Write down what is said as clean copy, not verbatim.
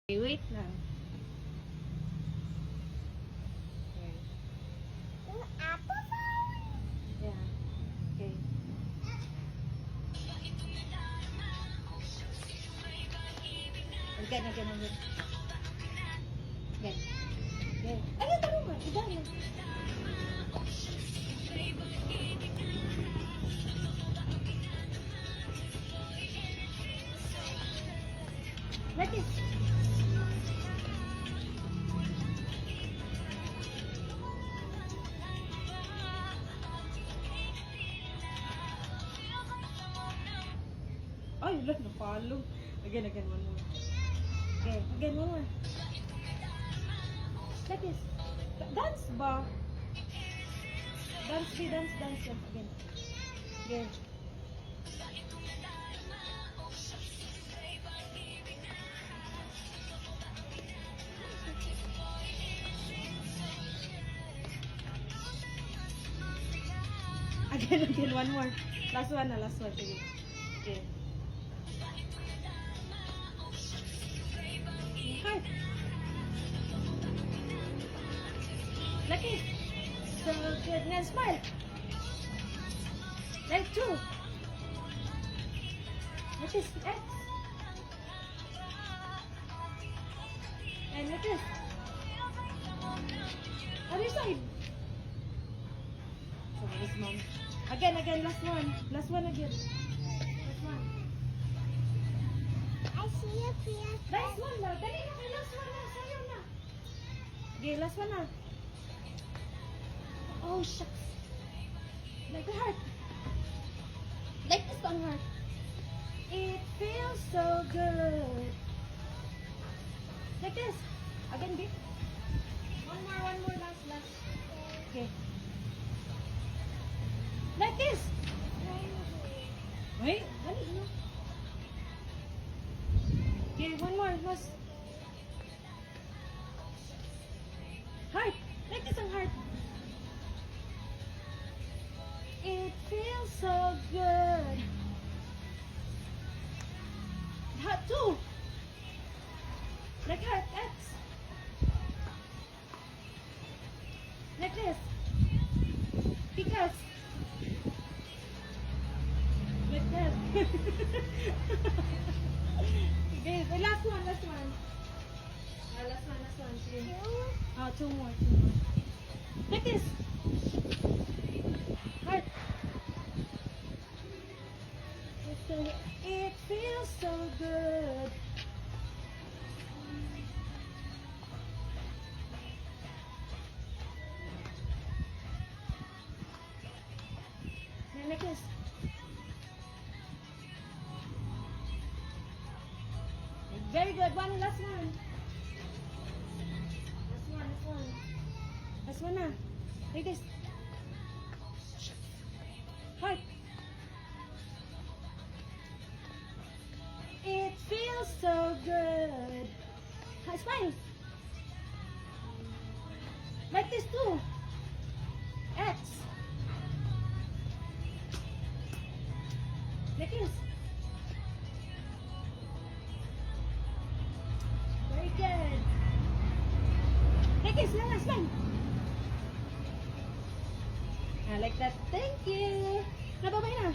Okay, wait lang. Okay. Yeah. Okay. Again. Again. Again. Ayun, tulungan. Idahin. Like this. Ay, look, napalo. Again, one more. Okay, again, one more. Like this. Dance ba? Dance. Again. Again. Again, one more. Last one. Sige. Okay. Heart. Lucky. So good. Now smile. Like two. Like this. X. And like this. Other side. So this mom. Again, last one. Last one again. Last one. I see a PS. Last one na. Dali na kay last one na. Sayo na. Okay, last one na. Oh, shucks. Like the heart. Like this one heart. It feels so good. Like this. Again, babe. One more. Last. Okay. Like this. Wait, what is it? Okay, one more. Last. Heart. Like this ang heart. It feels so good. Heart too. Like heart. X. Like this. Because. Like that. Okay, the last one. Last one. See? Oh, two more. Like this. Heart. It feels so good. Now like this. Very good. Last one. Last one na. Like this. Heart. It feels so good. Smile. Like this too. X. Like this. Very good. Like this, last one. Like that. Thank you. Nababay na.